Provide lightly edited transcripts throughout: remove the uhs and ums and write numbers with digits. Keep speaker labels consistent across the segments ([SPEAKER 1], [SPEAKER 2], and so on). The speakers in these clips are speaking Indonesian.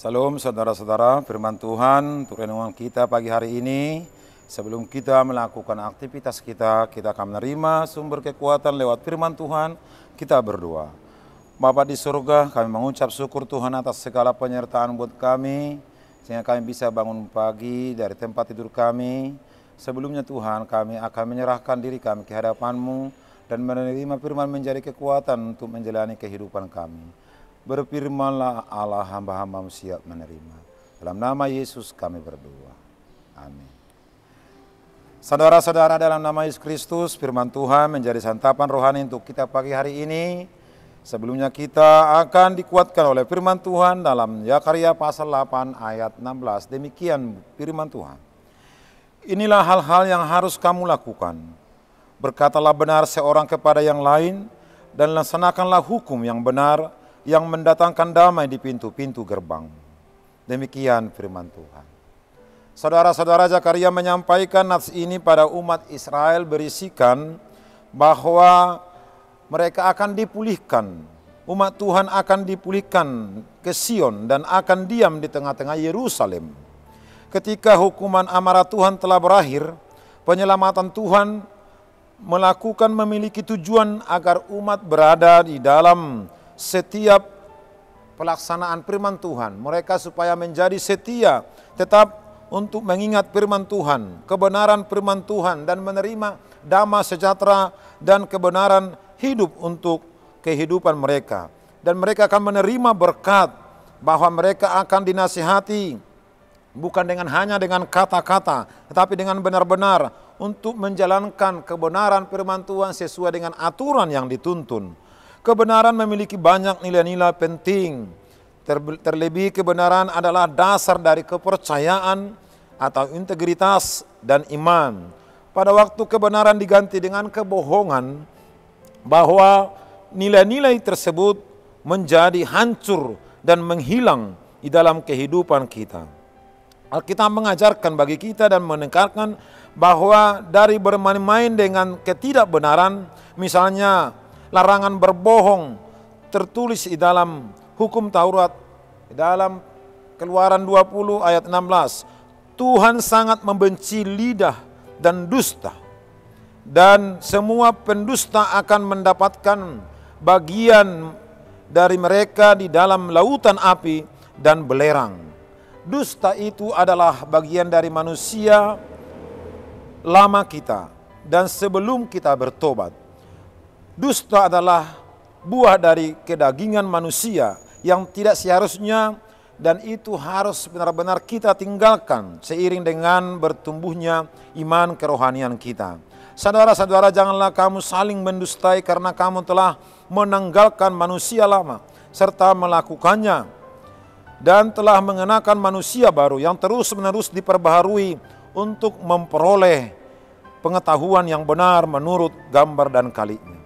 [SPEAKER 1] Salam saudara-saudara, firman Tuhan untuk renungan kita pagi hari ini. Sebelum kita melakukan aktivitas kita akan menerima sumber kekuatan lewat firman Tuhan. Kita berdoa. Bapa di surga, kami mengucap syukur Tuhan atas segala penyertaan buat kami, sehingga kami bisa bangun pagi dari tempat tidur kami. Sebelumnya Tuhan, kami akan menyerahkan diri kami ke hadapan-Mu dan menerima firman menjadi kekuatan untuk menjalani kehidupan kami. Berfirmanlah Allah, hamba-hamba-Mu siap menerima. Dalam nama Yesus kami berdoa. Amin. Saudara-saudara, dalam nama Yesus Kristus, firman Tuhan menjadi santapan rohani untuk kita pagi hari ini. Sebelumnya kita akan dikuatkan oleh firman Tuhan dalam Zakaria pasal 8 ayat 16. Demikian firman Tuhan. Inilah hal-hal yang harus kamu lakukan. Berkatalah benar seorang kepada yang lain, dan laksanakanlah hukum yang benar, yang mendatangkan damai di pintu-pintu gerbang. Demikian firman Tuhan. Saudara-saudara, Zakaria menyampaikan nats ini pada umat Israel berisikan bahwa mereka akan dipulihkan. Umat Tuhan akan dipulihkan ke Sion dan akan diam di tengah-tengah Yerusalem. Ketika hukuman amarah Tuhan telah berakhir, penyelamatan Tuhan memiliki tujuan agar umat berada di dalam setiap pelaksanaan firman Tuhan. Mereka supaya menjadi setia, tetap untuk mengingat firman Tuhan, kebenaran firman Tuhan, dan menerima damai sejahtera dan kebenaran hidup untuk kehidupan mereka. Dan mereka akan menerima berkat, bahwa mereka akan dinasihati bukan hanya dengan kata-kata, tetapi dengan benar-benar untuk menjalankan kebenaran firman Tuhan sesuai dengan aturan yang dituntun. Kebenaran memiliki banyak nilai-nilai penting. Terlebih kebenaran adalah dasar dari kepercayaan atau integritas dan iman. Pada waktu kebenaran diganti dengan kebohongan, bahwa nilai-nilai tersebut menjadi hancur dan menghilang di dalam kehidupan kita. Alkitab mengajarkan bagi kita dan menekankan bahwa dari bermain-main dengan ketidakbenaran, misalnya larangan berbohong tertulis di dalam hukum Taurat, di dalam Keluaran 20 ayat 16. Tuhan sangat membenci lidah dan dusta, dan semua pendusta akan mendapatkan bagian dari mereka di dalam lautan api dan belerang. Dusta itu adalah bagian dari manusia lama kita dan sebelum kita bertobat. Dusta adalah buah dari kedagingan manusia yang tidak seharusnya, dan itu harus benar-benar kita tinggalkan seiring dengan bertumbuhnya iman kerohanian kita. Saudara-saudara, janganlah kamu saling mendustai karena kamu telah menanggalkan manusia lama serta melakukannya dan telah mengenakan manusia baru yang terus-menerus diperbaharui untuk memperoleh pengetahuan yang benar menurut gambar dan kalinya.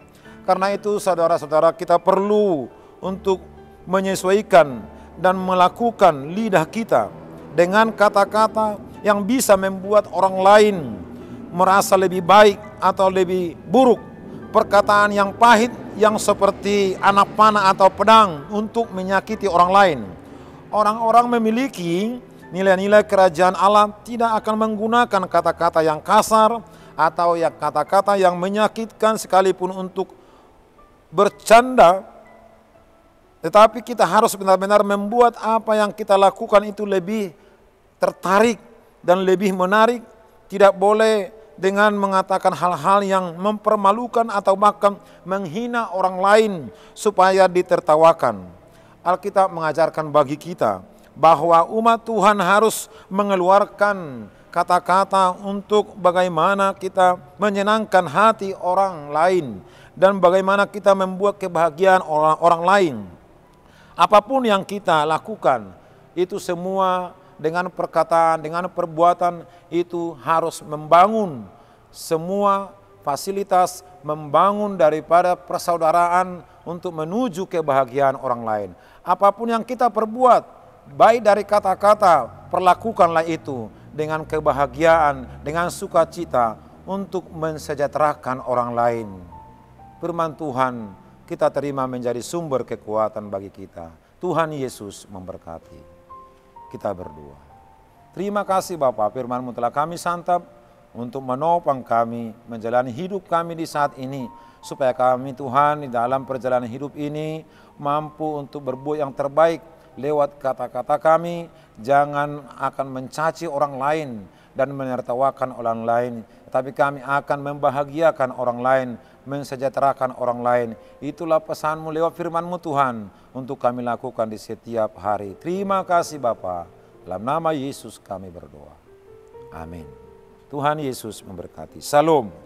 [SPEAKER 1] Karena itu saudara-saudara, kita perlu untuk menyesuaikan dan melakukan lidah kita dengan kata-kata yang bisa membuat orang lain merasa lebih baik atau lebih buruk. Perkataan yang pahit yang seperti anak panah atau pedang untuk menyakiti orang lain. Orang-orang memiliki nilai-nilai kerajaan Allah tidak akan menggunakan kata-kata yang kasar atau kata-kata yang menyakitkan sekalipun untuk bercanda. Tetapi kita harus benar-benar membuat apa yang kita lakukan itu lebih tertarik dan lebih menarik. Tidak boleh dengan mengatakan hal-hal yang mempermalukan atau bahkan menghina orang lain supaya ditertawakan. Alkitab mengajarkan bagi kita bahwa umat Tuhan harus mengeluarkan kata-kata untuk bagaimana kita menyenangkan hati orang lain dan bagaimana kita membuat kebahagiaan orang lain. Apapun yang kita lakukan, itu semua dengan perkataan, dengan perbuatan itu harus membangun semua fasilitas, membangun daripada persaudaraan untuk menuju kebahagiaan orang lain. Apapun yang kita perbuat, baik dari kata-kata, perlakukanlah itu dengan kebahagiaan, dengan sukacita untuk mensejahterakan orang lain. Firman Tuhan kita terima menjadi sumber kekuatan bagi kita. Tuhan Yesus memberkati. Kita berdoa. Terima kasih Bapa, firman-Mu telah kami santap untuk menopang kami menjalani hidup kami di saat ini. Supaya kami Tuhan di dalam perjalanan hidup ini mampu untuk berbuat yang terbaik lewat kata-kata kami. Jangan akan mencaci orang lain dan menertawakan orang lain. Tapi kami akan membahagiakan orang lain, mensejahterakan orang lain. Itulah pesan-Mu lewat firman-Mu Tuhan untuk kami lakukan di setiap hari. Terima kasih Bapa. Dalam nama Yesus kami berdoa. Amin. Tuhan Yesus memberkati. Salam.